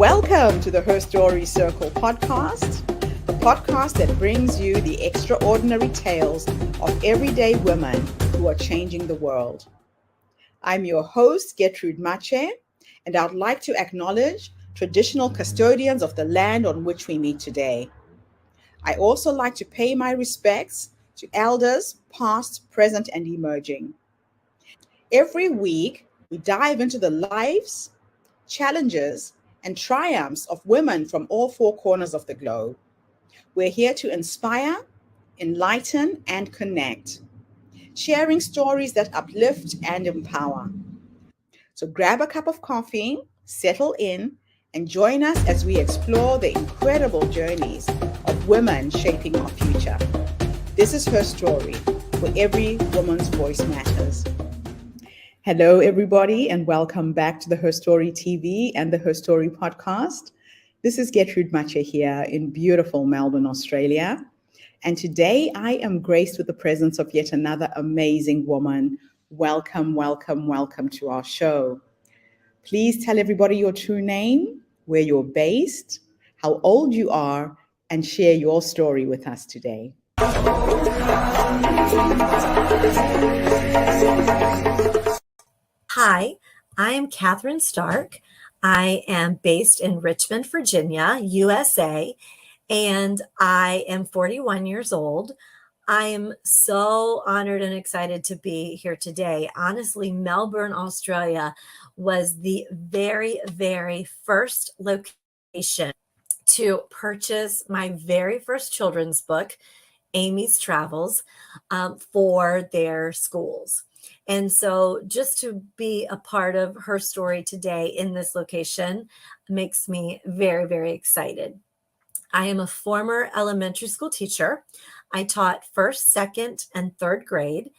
Welcome to the Her Story Circle podcast, the podcast that brings you the extraordinary tales of everyday women who are changing the world. I'm your host, Kathryn Starke, and I'd like to acknowledge traditional custodians of the land on which we meet today. I also like to pay my respects to elders, past, present, and emerging. Every week, we dive into the lives, challenges, and triumphs of women from all four corners of the globe. We're here to inspire, enlighten, and connect, sharing stories that uplift and empower. So grab a cup of coffee, settle in, and join us as we explore the incredible journeys of women shaping our future. This is Her Story, where every woman's voice matters. Hello, everybody, and welcome back to the Her Story TV and the Her Story podcast. This is Kathryn Starke here in beautiful Melbourne, Australia. And today I am graced with the presence of yet another amazing woman. Welcome, welcome, welcome to our show. Please tell everybody your true name, where you're based, how old you are, and share your story with us today. Hi, I am Kathryn Starke. I am based in Richmond, Virginia, USA, and I am 41 years old. I am so honored and excited to be here today. Honestly, Melbourne, Australia was the very, very first location to purchase my very first children's book, Amy's Travels, for their schools. And so just to be a part of her story today in this location makes me very, very excited. I am a former elementary school teacher. I taught first, second, and third grade.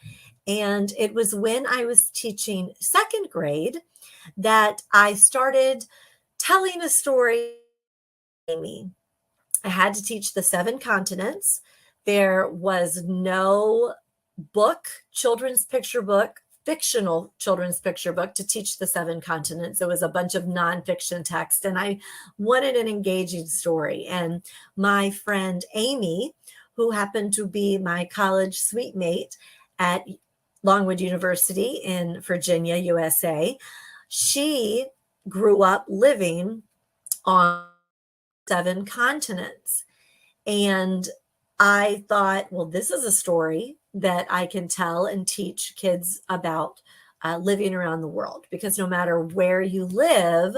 And it was when I was teaching second grade that I started telling a story. Amy. I had to teach the 7 continents. There was no book, children's picture book, fictional children's picture book to teach the 7 continents. It was a bunch of nonfiction text, and I wanted an engaging story. And my friend Amy, who happened to be my college suite mate at Longwood University in Virginia, USA, she grew up living on 7 continents. And I thought, well, this is a story that I can tell and teach kids about living around the world, because no matter where you live,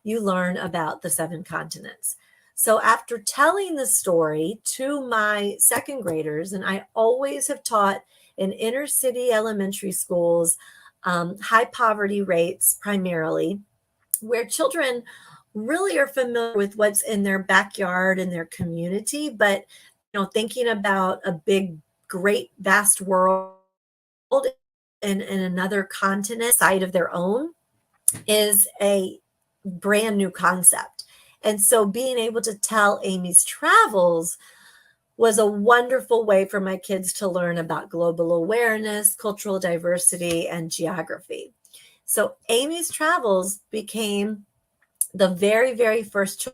you learn about the 7 continents. So after telling the story to my second graders, and I always have taught in inner city elementary schools, high poverty rates primarily, where children really are familiar with what's in their backyard and their community, but thinking about a big, great, vast world in another continent side of their own is a brand new concept. And so being able to tell Amy's Travels was a wonderful way for my kids to learn about global awareness, cultural diversity, and geography. So Amy's Travels became the very, very first.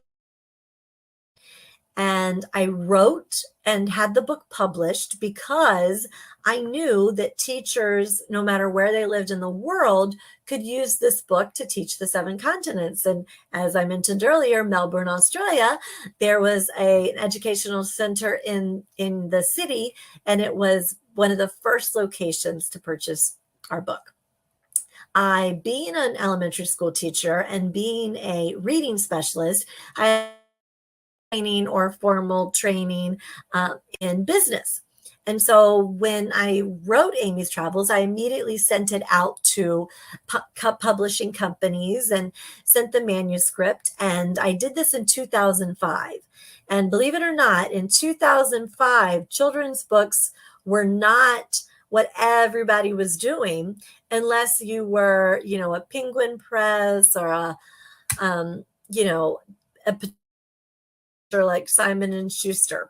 And I wrote and had the book published because I knew that teachers, no matter where they lived in the world, could use this book to teach the 7 continents. And as I mentioned earlier, Melbourne, Australia, there was an educational center in the city, and it was one of the first locations to purchase our book. I, being an elementary school teacher and being a reading specialist, I training or formal training in business. And so when I wrote Amy's Travels, I immediately sent it out to publishing companies and sent the manuscript. And I did this in 2005. And believe it or not, in 2005, children's books were not what everybody was doing unless you were, a Penguin Press or a like Simon and Schuster.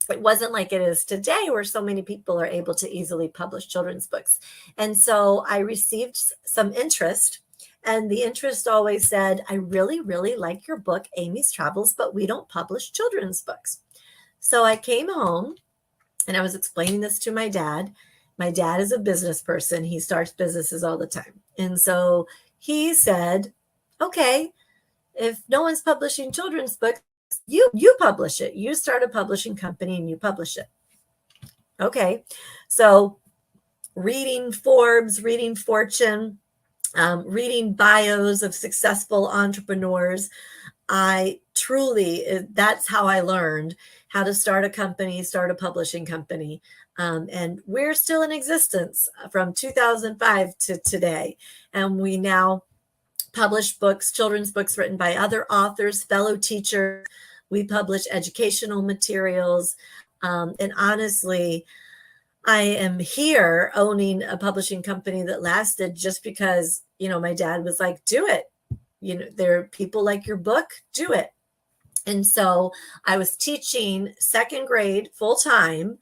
It wasn't like it is today, where so many people are able to easily publish children's books. And so I received some interest And the interest always said, I really, really like your book, Amy's Travels, but we don't publish children's books. So I came home and I was explaining this to my dad. My dad is a business person. He starts businesses all the time. And so he said, okay, if no one's publishing children's books, you publish it. You start a publishing company and you publish it. Okay. So reading Forbes, reading Fortune, reading bios of successful entrepreneurs, that's how I learned how to start a company, start a publishing company. And we're still in existence from 2005 to today. And we now publish books, children's books written by other authors, fellow teachers. We publish educational materials. And honestly, I am here owning a publishing company that lasted just because, my dad was like, do it. There are people like your book, do it. And so I was teaching second grade full time,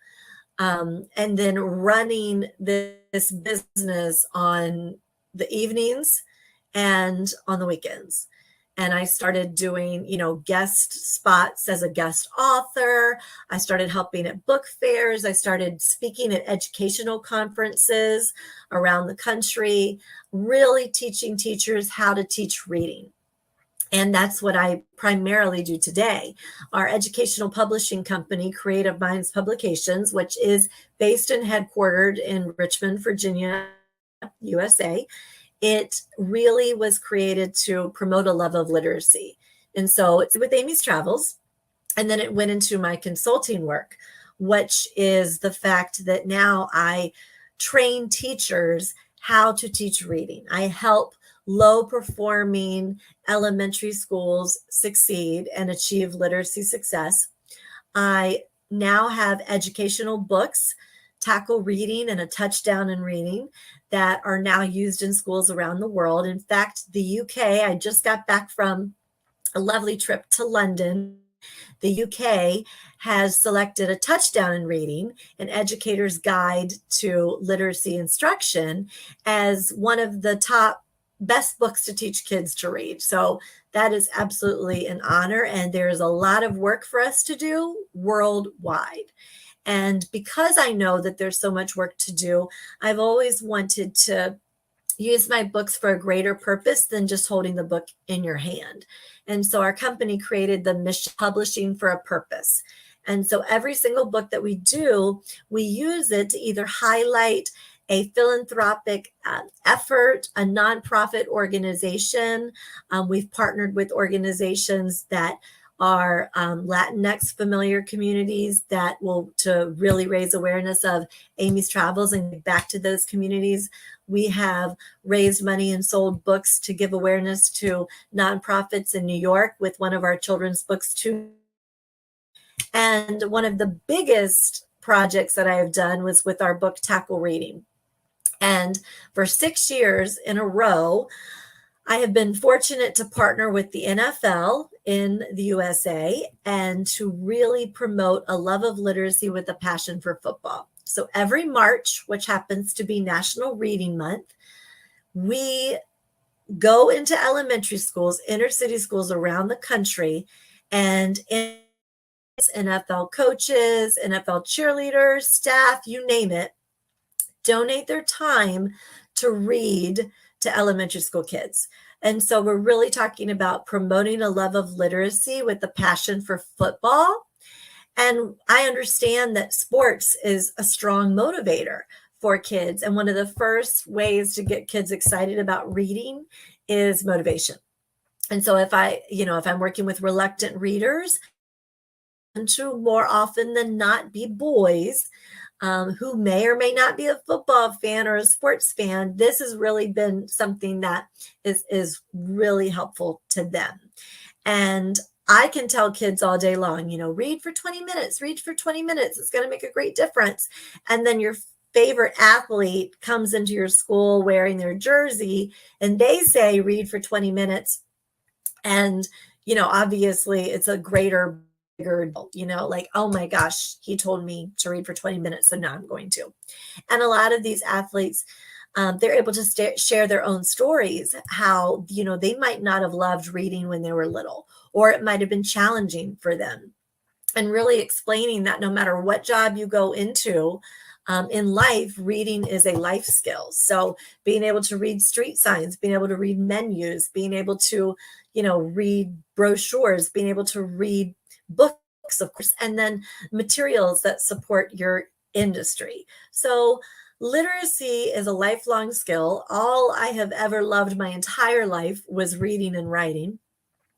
and then running this business on the evenings and on the weekends. And I started doing, guest spots as a guest author. I started helping at book fairs. I started speaking at educational conferences around the country, really teaching teachers how to teach reading. And that's what I primarily do today. Our educational publishing company, Creative Minds Publications, which is based and headquartered in Richmond, Virginia, USA, it really was created to promote a love of literacy. And so it's with Amy's Travels. And then it went into my consulting work, which is the fact that now I train teachers how to teach reading. I help low performing elementary schools succeed and achieve literacy success. I now have educational books, Tackle Reading and A Touchdown in Reading, that are now used in schools around the world. In fact, the UK, I just got back from a lovely trip to London. The UK has selected A Touchdown in Reading, an educator's guide to literacy instruction, as one of the top best books to teach kids to read. So that is absolutely an honor. And there's a lot of work for us to do worldwide. And because I know that there's so much work to do, I've always wanted to use my books for a greater purpose than just holding the book in your hand. And so our company created the mission Publishing for a Purpose. And so every single book that we do, we use it to either highlight a philanthropic effort, a nonprofit organization. We've partnered with organizations that are Latinx familiar communities that will to really raise awareness of Amy's Travels and get back to those communities. We have raised money and sold books to give awareness to nonprofits in New York with one of our children's books too. And one of the biggest projects that I have done was with our book, Tackle Reading. And for 6 years in a row, I have been fortunate to partner with the NFL in the USA and to really promote a love of literacy with a passion for football. So every March, which happens to be National Reading Month, we go into elementary schools, inner city schools around the country, and NFL coaches, NFL cheerleaders, staff, you name it, donate their time to read to elementary school kids. And so we're really talking about promoting a love of literacy with a passion for football. And I understand that sports is a strong motivator for kids. And one of the first ways to get kids excited about reading is motivation. And so if I'm working with reluctant readers, and to more often than not be boys, who may or may not be a football fan or a sports fan, this has really been something that is really helpful to them. And I can tell kids all day long, read for 20 minutes, read for 20 minutes. It's going to make a great difference. And then your favorite athlete comes into your school wearing their jersey and they say, read for 20 minutes. And, obviously it's a bigger, like, oh my gosh, he told me to read for 20 minutes, so now I'm going to. And a lot of these athletes they're able to share their own stories, how, they might not have loved reading when they were little, or it might have been challenging for them. And really explaining that no matter what job you go into in life, reading is a life skill. So being able to read street signs, being able to read menus, being able to, read brochures, being able to read books, of course, and then materials that support your industry. So literacy is a lifelong skill. All I have ever loved my entire life was reading and writing.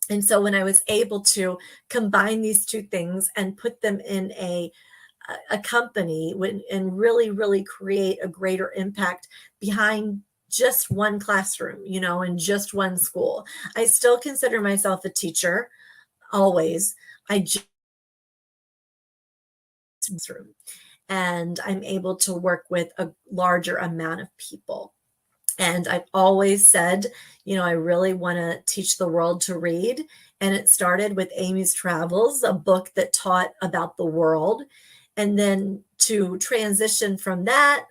And so when I was able to combine these two things and put them in a company and really, really create a greater impact behind just one classroom, and just one school. I still consider myself a teacher, always. I just room, and I'm able to work with a larger amount of people. And I've always said, I really want to teach the world to read. And it started with Amy's Travels, a book that taught about the world. And then to transition from that,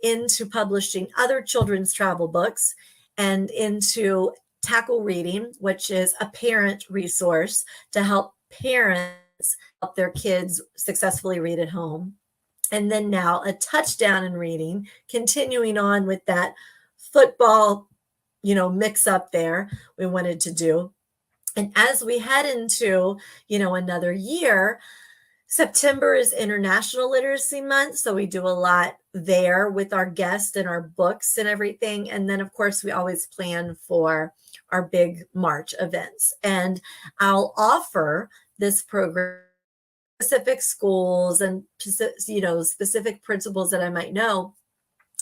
into publishing other children's travel books, and into Tackle Reading, which is a parent resource to help parents help their kids successfully read at home. And then now a Touchdown in Reading, continuing on with that football, mix up there we wanted to do. And as we head into, another year, September is International Literacy Month. So we do a lot there with our guests and our books and everything. And then, of course, we always plan for our big March events. And I'll offer this program specific schools and, specific principals that I might know.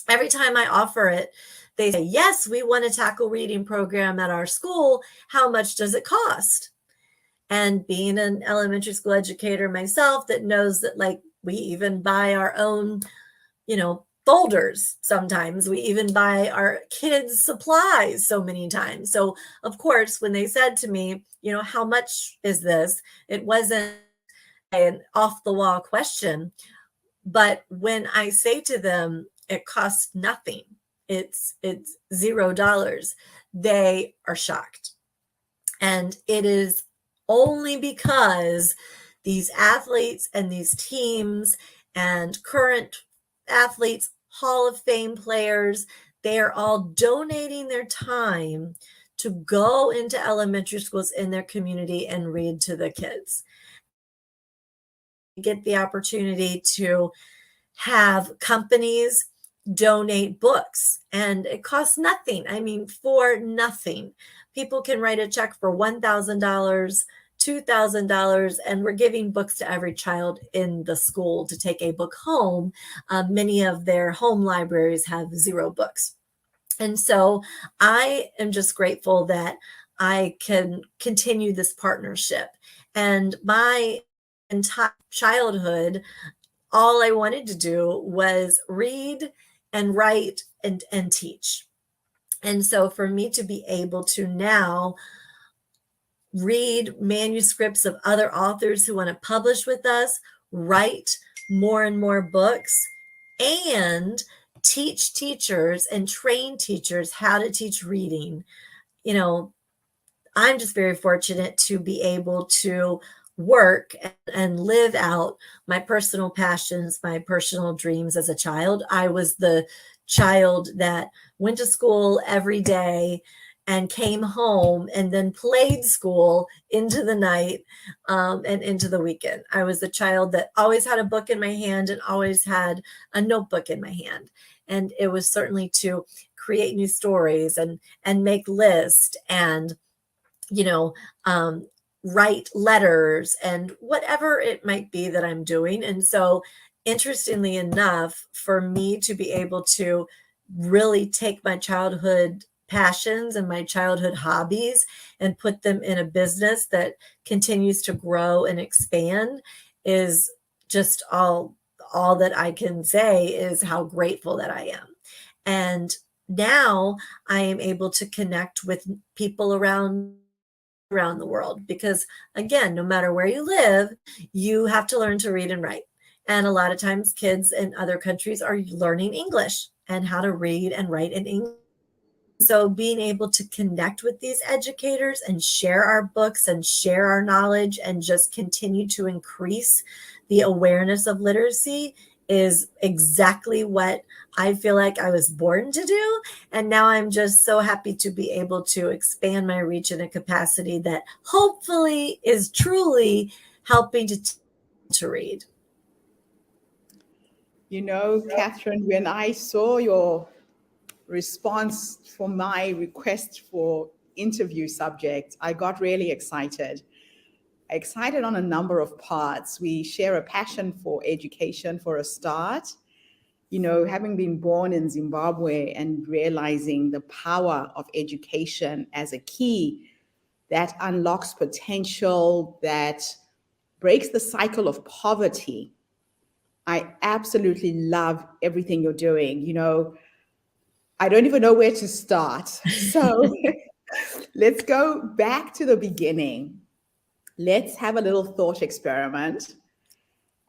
Every time I offer it, they say, yes, we want a Tackle Reading program at our school. How much does it cost? And being an elementary school educator myself, that knows that, like, we even buy our own, folders. Sometimes we even buy our kids' supplies so many times. So of course, when they said to me, how much is this? It wasn't an off the wall question. But when I say to them, it costs nothing, it's $0, they are shocked. And it is only because these athletes and these teams and current athletes, Hall of Fame players, they are all donating their time to go into elementary schools in their community and read to the kids. Get the opportunity to have companies donate books, and it costs nothing. I mean, for nothing. People can write a check for $1,000, $2,000, and we're giving books to every child in the school to take a book home. Many of their home libraries have 0 books. And so I am just grateful that I can continue this partnership. And my entire childhood, all I wanted to do was read and write and teach. And so for me to be able to now read manuscripts of other authors who want to publish with us, write more and more books, and teach teachers and train teachers how to teach reading, I'm just very fortunate to be able to work and live out my personal passions, my personal dreams as a child. I was the child that went to school every day and came home and then played school into the night and into the weekend. I was the child that always had a book in my hand and always had a notebook in my hand. And it was certainly to create new stories and make lists and, write letters and whatever it might be that I'm doing. And so, interestingly enough, for me to be able to really take my childhood passions and my childhood hobbies and put them in a business that continues to grow and expand is just all that I can say is how grateful that I am. And now I am able to connect with people around the world, because again, no matter where you live, you have to learn to read and write. And a lot of times kids in other countries are learning English. and how to read and write in English. So being able to connect with these educators and share our books and share our knowledge and just continue to increase the awareness of literacy is exactly what I feel like I was born to do. And now I'm just so happy to be able to expand my reach in a capacity that hopefully is truly helping to read. You know, Kathryn, when I saw your response for my request for interview subject, I got really excited. Excited on a number of parts. We share a passion for education for a start. You know, having been born in Zimbabwe and realizing the power of education as a key that unlocks potential, that breaks the cycle of poverty. I absolutely love everything you're doing. You know, I don't even know where to start. So let's go back to the beginning. Let's have a little thought experiment.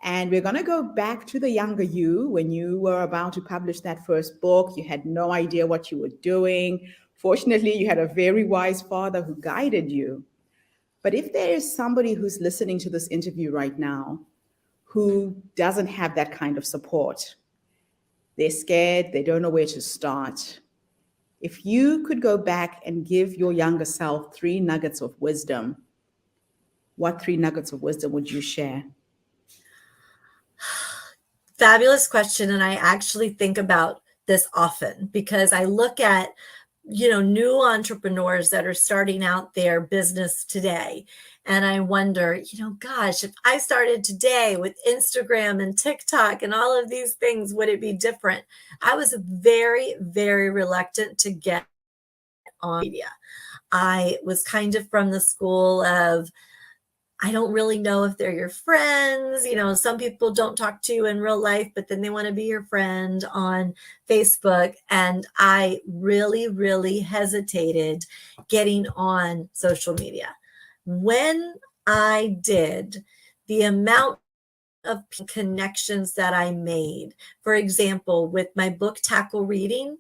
And we're going to go back to the younger you when you were about to publish that first book. You had no idea what you were doing. Fortunately, you had a very wise father who guided you. But if there is somebody who's listening to this interview right now who doesn't have that kind of support, they're scared, they don't know where to start. If you could go back and give your younger self 3 nuggets of wisdom, what 3 nuggets of wisdom would you share? Fabulous question. And I actually think about this often because I look at, new entrepreneurs that are starting out their business today. And I wonder, gosh, if I started today with Instagram and TikTok and all of these things, would it be different? I was very, very reluctant to get on media. I was kind of from the school of, I don't really know if they're your friends. Some people don't talk to you in real life, but then they want to be your friend on Facebook. And I really, really hesitated getting on social media. When I did, the amount of connections that I made, for example, with my book, Tackle Reading,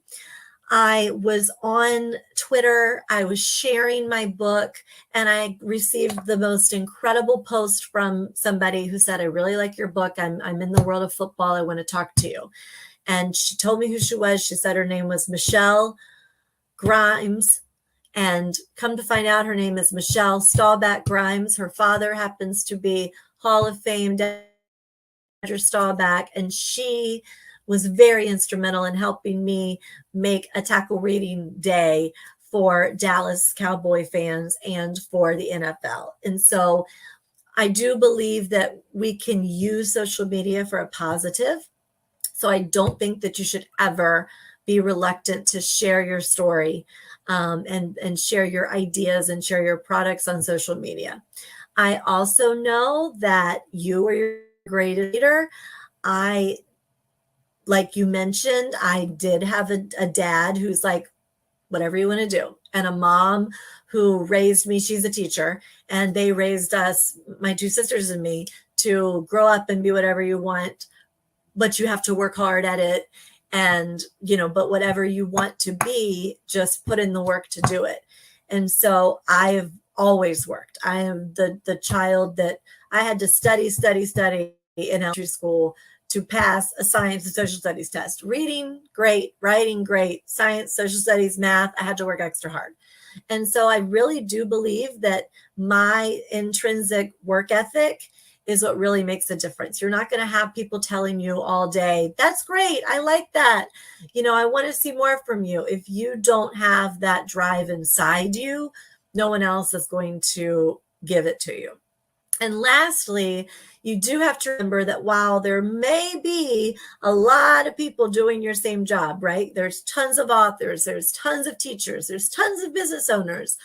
I was on Twitter, I was sharing my book, and I received the most incredible post from somebody who said, I really like your book. I'm in the world of football. I want to talk to you. And she told me who she was. She said her name was Michelle Grimes. And come to find out, her name is Michelle Staubach Grimes. Her father happens to be Hall of Fame Staubach, and she was very instrumental in helping me make a Tackle Reading Day for Dallas Cowboy fans and for the NFL. And so I do believe that we can use social media for a positive. So I don't think that you should ever be reluctant to share your story and share your ideas and share your products on social media. I also know that you are your greatest leader. Like you mentioned, I did have a dad who's like, whatever you want to do, and a mom who raised me. She's a teacher, and they raised us, my 2 sisters and me, to grow up and be whatever you want, but you have to work hard at it. And, but whatever you want to be, just put in the work to do it. And so I have always worked. I am the child that I had to study in elementary school to pass a science and social studies test. Reading, great. Writing, great. Science, social studies, math, I had to work extra hard. And so I really do believe that my intrinsic work ethic is what really makes a difference. You're not going to have people telling you all day, that's great, I like that, I want to see more from you. If you don't have that drive inside you, no one else is going to give it to you. And lastly, you do have to remember that while there may be a lot of people doing your same job, right? There's tons of authors, there's tons of teachers, there's tons of business owners.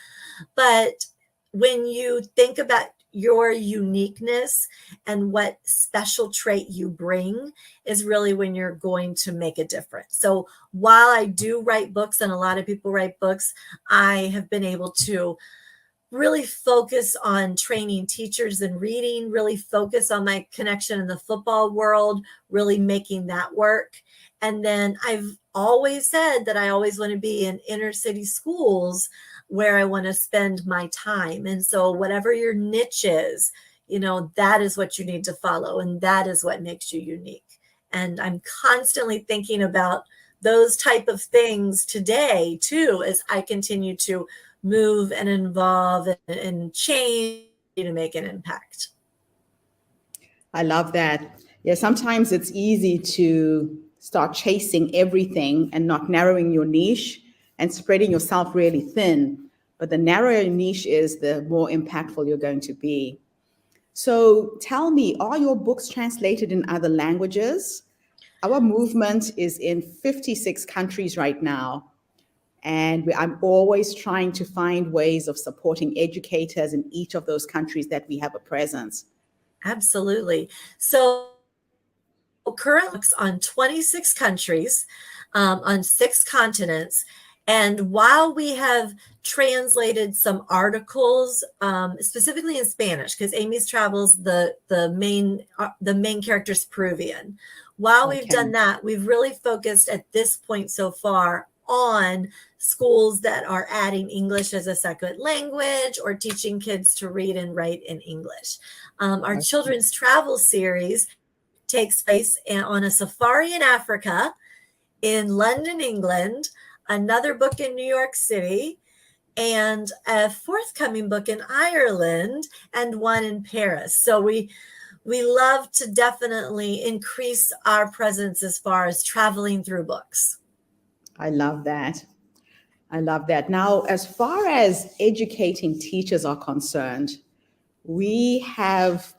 But when you think about your uniqueness and what special trait you bring is really when you're going to make a difference. So while I do write books, and a lot of people write books, I have been able to really focus on training teachers in reading, really focus on my connection in the football world, really making that work. And then I've always said that I always want to be in inner city schools where I want to spend my time. And so whatever your niche is, that is what you need to follow. And that is what makes you unique. And I'm constantly thinking about those type of things today too, as I continue to move and evolve and change to make an impact. I love that. Yeah, sometimes it's easy to start chasing everything and not narrowing your niche and spreading yourself really thin. But the narrower your niche is, the more impactful you're going to be. So tell me, are your books translated in other languages? Our movement is in 56 countries right now. And I'm always trying to find ways of supporting educators in each of those countries that we have a presence. Absolutely. So currently on 26 countries, on 6 continents. And while we have translated some articles, specifically in Spanish, because Amy's Travels, the main character is Peruvian. While we've done that, we've really focused at this point so far on schools that are adding English as a second language or teaching kids to read and write in English. Our children's travel series takes place on a safari in Africa, in London, England, another book in New York City, and a forthcoming book in Ireland, and one in Paris. So we love to definitely increase our presence as far as traveling through books. I love that. I love that. Now, as far as educating teachers are concerned, we have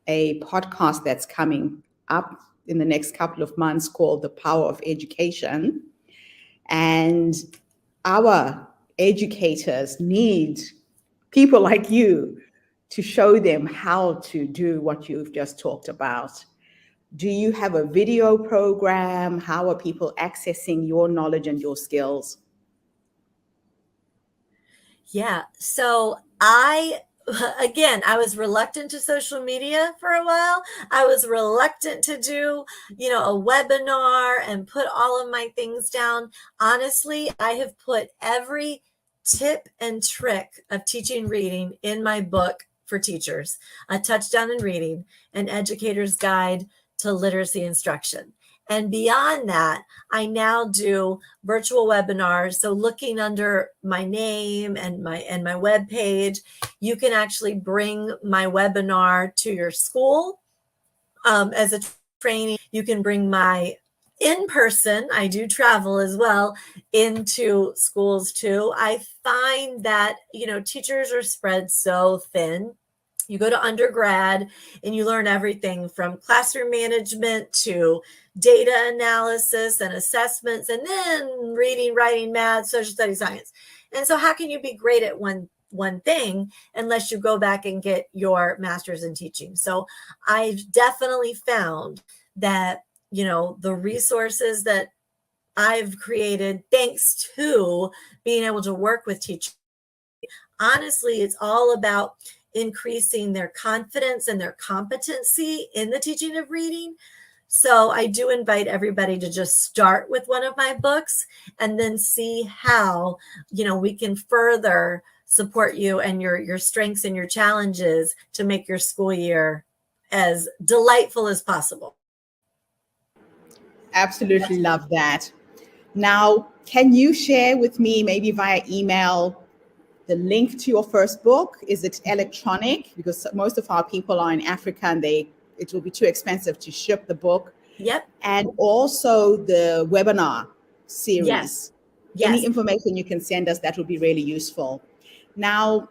a podcast that's coming up in the next couple of months called The Power of Education. And our educators need people like you to show them how to do what you've just talked about. Do you have a video program? How are people accessing your knowledge and your skills? Yeah. So I was reluctant to social media for a while. I was reluctant to do, a webinar and put all of my things down. Honestly, I have put every tip and trick of teaching reading in my book for teachers, A Touchdown in Reading, an educator's guide to literacy instruction. And beyond that, I now do virtual webinars. So looking under my name and my web page, you can actually bring my webinar to your school as a training. You can bring my in-person, I do travel as well, into schools too. I find that, teachers are spread so thin. You go to undergrad and you learn everything from classroom management to data analysis and assessments, and then reading, writing, math, social studies, science. And so how can you be great at one thing unless you go back and get your master's in teaching? So I've definitely found that, the resources that I've created, thanks to being able to work with teachers, honestly, it's all about increasing their confidence and their competency in the teaching of reading. So I do invite everybody to just start with one of my books and then see how, we can further support you and your strengths and your challenges to make your school year as delightful as possible. Absolutely love that. Now, can you share with me, maybe via email, the link to your first book? Is it electronic? Because most of our people are in Africa and it will be too expensive to ship the book. Yep. And also the webinar series. Yes. Any information you can send us, that would be really useful. Now,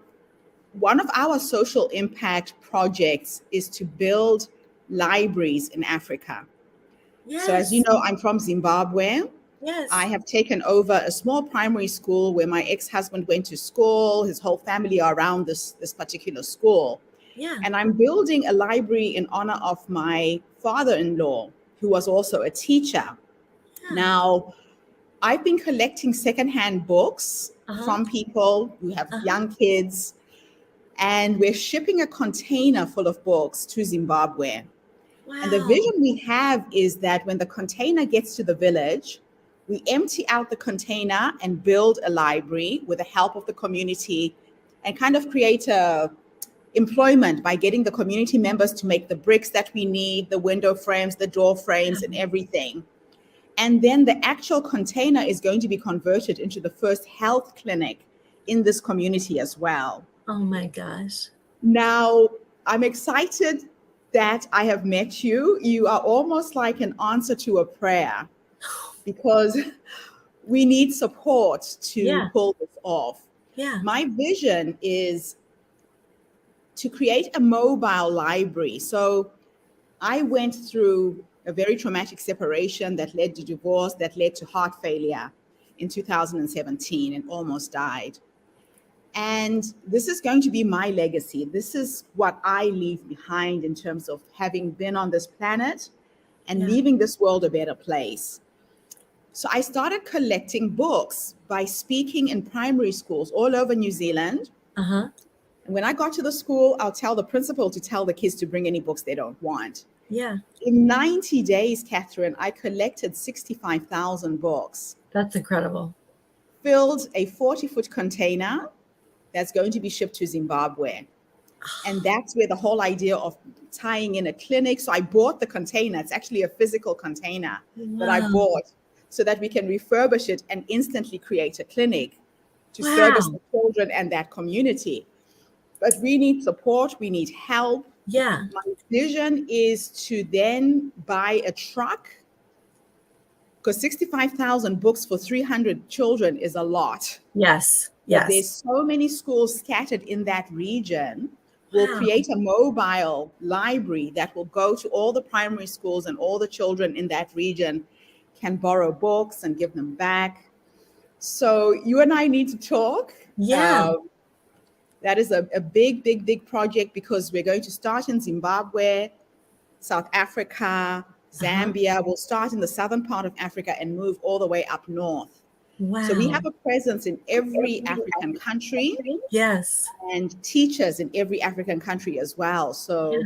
one of our social impact projects is to build libraries in Africa. Yes. So as you know, I'm from Zimbabwe. Yes. I have taken over a small primary school where my ex-husband went to school. His whole family are around this particular school. Yeah. And I'm building a library in honor of my father-in-law, who was also a teacher. Yeah. Now, I've been collecting secondhand books from people who have young kids, and we're shipping a container full of books to Zimbabwe. Wow. And the vision we have is that when the container gets to the village, We empty out the container and build a library with the help of the community and kind of create a employment by getting the community members to make the bricks that we need, the window frames, the door frames, and everything. And then the actual container is going to be converted into the first health clinic in this community as well. Oh my gosh. Now, I'm excited that I have met you. You are almost like an answer to a prayer because we need support to pull this off. Yeah. My vision is to create a mobile library. So I went through a very traumatic separation that led to divorce, that led to heart failure in 2017 and almost died. And this is going to be my legacy. This is what I leave behind in terms of having been on this planet and leaving this world a better place. So I started collecting books by speaking in primary schools all over New Zealand. Uh-huh. And when I got to the school, I'll tell the principal to tell the kids to bring any books they don't want. Yeah. In 90 days, Kathryn, I collected 65,000 books. That's incredible. Filled a 40-foot container that's going to be shipped to Zimbabwe. And that's where the whole idea of tying in a clinic. So I bought the container. It's actually a physical container that I bought so that we can refurbish it and instantly create a clinic to service the children and that community. But we need support. We need help. Yeah. My vision is to then buy a truck, because 65,000 books for 300 children is a lot. Yes. But there's so many schools scattered in that region. We'll create a mobile library that will go to all the primary schools, and all the children in that region can borrow books and give them back. So you and I need to talk. Yeah. That is a big project, because we're going to start in Zimbabwe, South Africa, Zambia. We'll start in the southern part of Africa and move all the way up north. Wow. So we have a presence in every African country. Yes. And teachers in every African country as well. So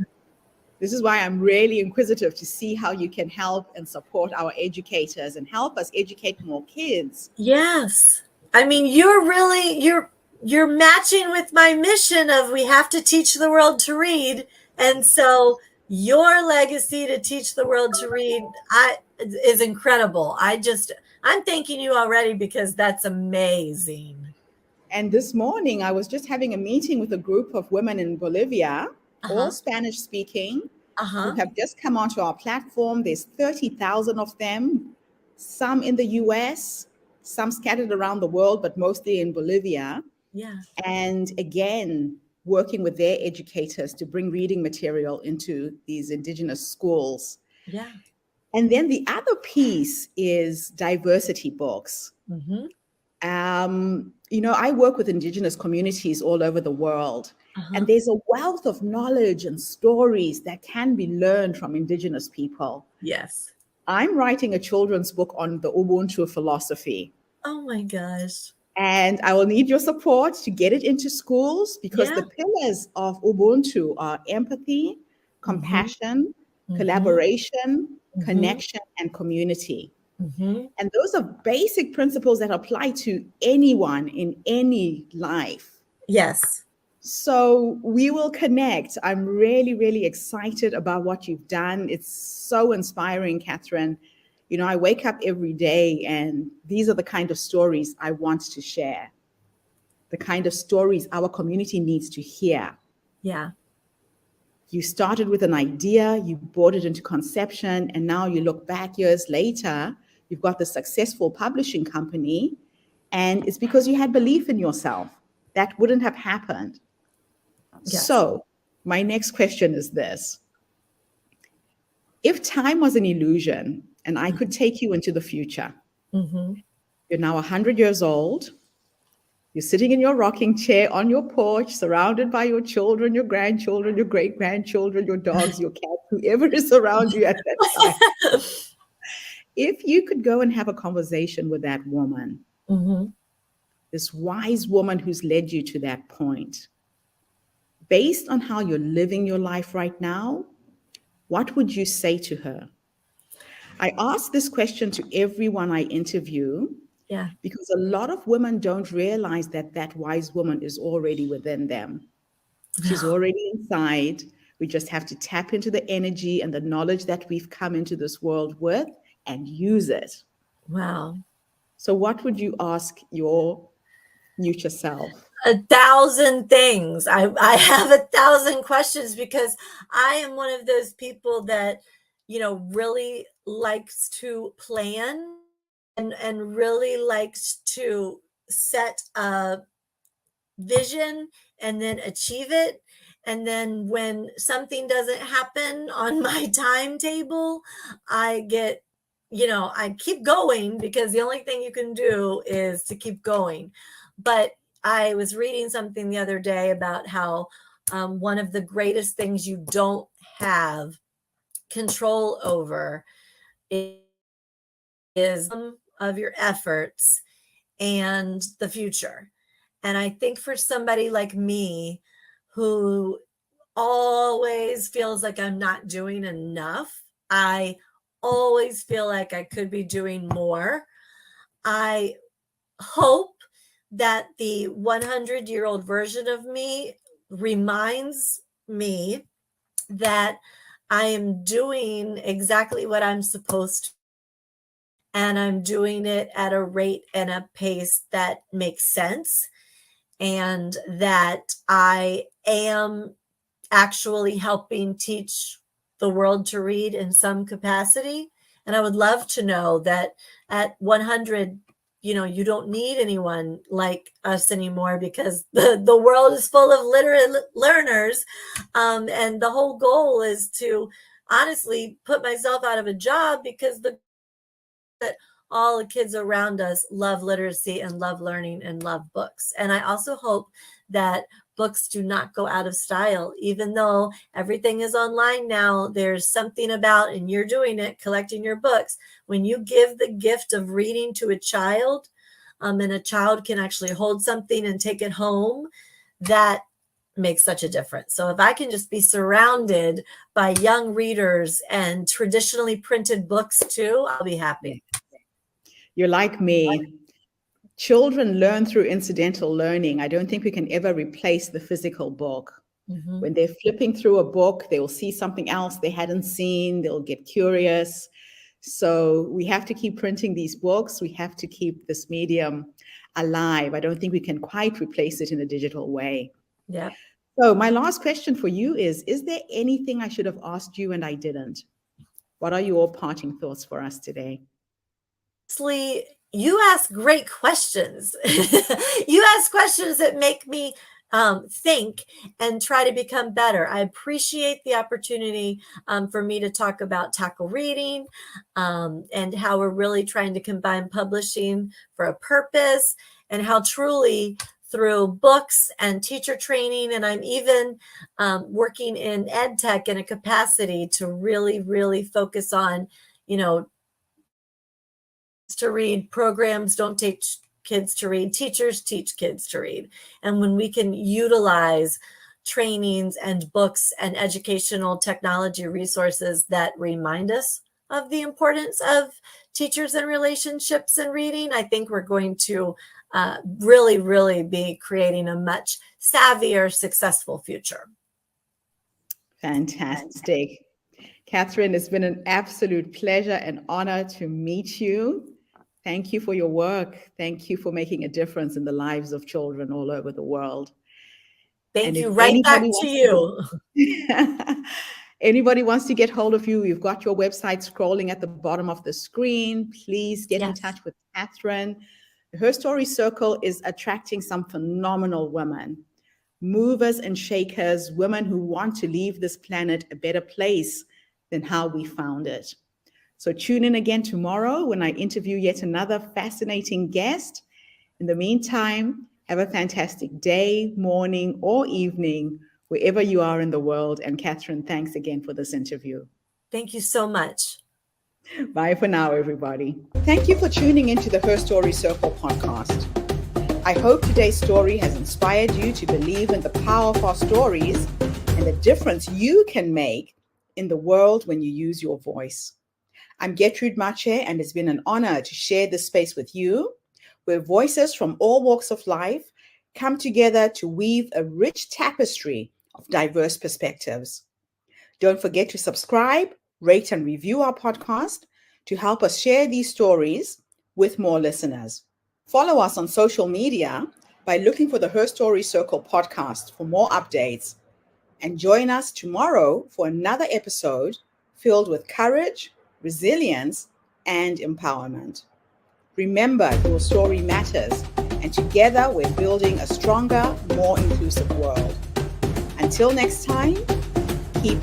this is why I'm really inquisitive to see how you can help and support our educators and help us educate more kids. Yes. I mean, you're matching with my mission of we have to teach the world to read. And so your legacy to teach the world to read is incredible. I'm thanking you already, because that's amazing. And this morning, I was just having a meeting with a group of women in Bolivia, all Spanish speaking, who have just come onto our platform. There's 30,000 of them, some in the US, some scattered around the world, but mostly in Bolivia. Yeah. And again, working with their educators to bring reading material into these indigenous schools. Yeah. And then the other piece is diversity books. Mm-hmm. I work with indigenous communities all over the world, and there's a wealth of knowledge and stories that can be learned from indigenous people. Yes. I'm writing a children's book on the Ubuntu philosophy. Oh my gosh. And I will need your support to get it into schools, because the pillars of Ubuntu are empathy, compassion, collaboration, connection, and community. And those are basic principles that apply to anyone in any life. Yes. So we will connect. I'm really, really excited about what you've done. It's so inspiring, Kathryn. I wake up every day, and these are the kind of stories I want to share, the kind of stories our community needs to hear. Yeah. You started with an idea, you brought it into conception, and now you look back years later, you've got the successful publishing company, and it's because you had belief in yourself. That wouldn't have happened. Yes. So my next question is this. If time was an illusion and I could take you into the future, you're now 100 years old, you're sitting in your rocking chair on your porch, surrounded by your children, your grandchildren, your great-grandchildren, your dogs, your cats, whoever is around you at that time. If you could go and have a conversation with that woman, this wise woman who's led you to that point, based on how you're living your life right now, what would you say to her? I ask this question to everyone I interview Yeah. because a lot of women don't realize that that wise woman is already within them. She's already inside. We just have to tap into the energy and the knowledge that we've come into this world with and use it. Wow. So, what would you ask your future self? 1,000 things. I have 1,000 questions because I am one of those people that, really likes to plan and really likes to set a vision and then achieve it. And then when something doesn't happen on my timetable, I get, I keep going because the only thing you can do is to keep going. But I was reading something the other day about how one of the greatest things you don't have control over is of your efforts and the future. And I think for somebody like me who always feels like I'm not doing enough, I always feel like I could be doing more. I hope that the 100-year-old version of me reminds me that I am doing exactly what I'm supposed to, and I'm doing it at a rate and a pace that makes sense, and that I am actually helping teach the world to read in some capacity. And I would love to know that at 100, you don't need anyone like us anymore because the world is full of literate learners. And the whole goal is to honestly put myself out of a job because that all the kids around us love literacy and love learning and love books. And I also hope that books do not go out of style, even though everything is online now. There's something about, and you're doing it, collecting your books. When you give the gift of reading to a child, and a child can actually hold something and take it home, that makes such a difference. So if I can just be surrounded by young readers and traditionally printed books too, I'll be happy. You're like me. Children learn through incidental learning. I don't think we can ever replace the physical book. Mm-hmm. When they're flipping through a book, they will see something else they hadn't seen. They'll get curious. So we have to keep printing these books. We have to keep this medium alive. I don't think we can quite replace it in a digital way. Yeah. So my last question for you is there anything I should have asked you and I didn't? What are your parting thoughts for us today? Honestly, you ask great questions. You ask questions that make me think and try to become better. I appreciate the opportunity for me to talk about tackle reading and how we're really trying to combine publishing for a purpose, and how truly through books and teacher training, and I'm even working in ed tech in a capacity to really, really focus on, to read programs don't teach kids to read, teachers teach kids to read. And when we can utilize trainings and books and educational technology resources that remind us of the importance of teachers and relationships and reading, I think we're going to really, really be creating a much savvier, successful future. Fantastic. Kathryn, it's been an absolute pleasure and honor to meet you. Thank you for your work. Thank you for making a difference in the lives of children all over the world. Thank you. Right back to you. Anybody wants to get hold of you, you've got your website scrolling at the bottom of the screen. Please get in touch with Kathryn. Her Story Circle is attracting some phenomenal women, movers and shakers, women who want to leave this planet a better place than how we found it. So tune in again tomorrow when I interview yet another fascinating guest. In the meantime, have a fantastic day, morning, or evening, wherever you are in the world. And Kathryn, thanks again for this interview. Thank you so much. Bye for now, everybody. Thank you for tuning into the Her Story Circle podcast. I hope today's story has inspired you to believe in the power of our stories and the difference you can make in the world when you use your voice. I'm Gertrude Mache, and it's been an honor to share this space with you, where voices from all walks of life come together to weave a rich tapestry of diverse perspectives. Don't forget to subscribe, rate, and review our podcast to help us share these stories with more listeners. Follow us on social media by looking for the Her Story Circle podcast for more updates. And join us tomorrow for another episode filled with courage, resilience, and empowerment. Remember, your story matters, and together we're building a stronger, more inclusive world. Until next time, keep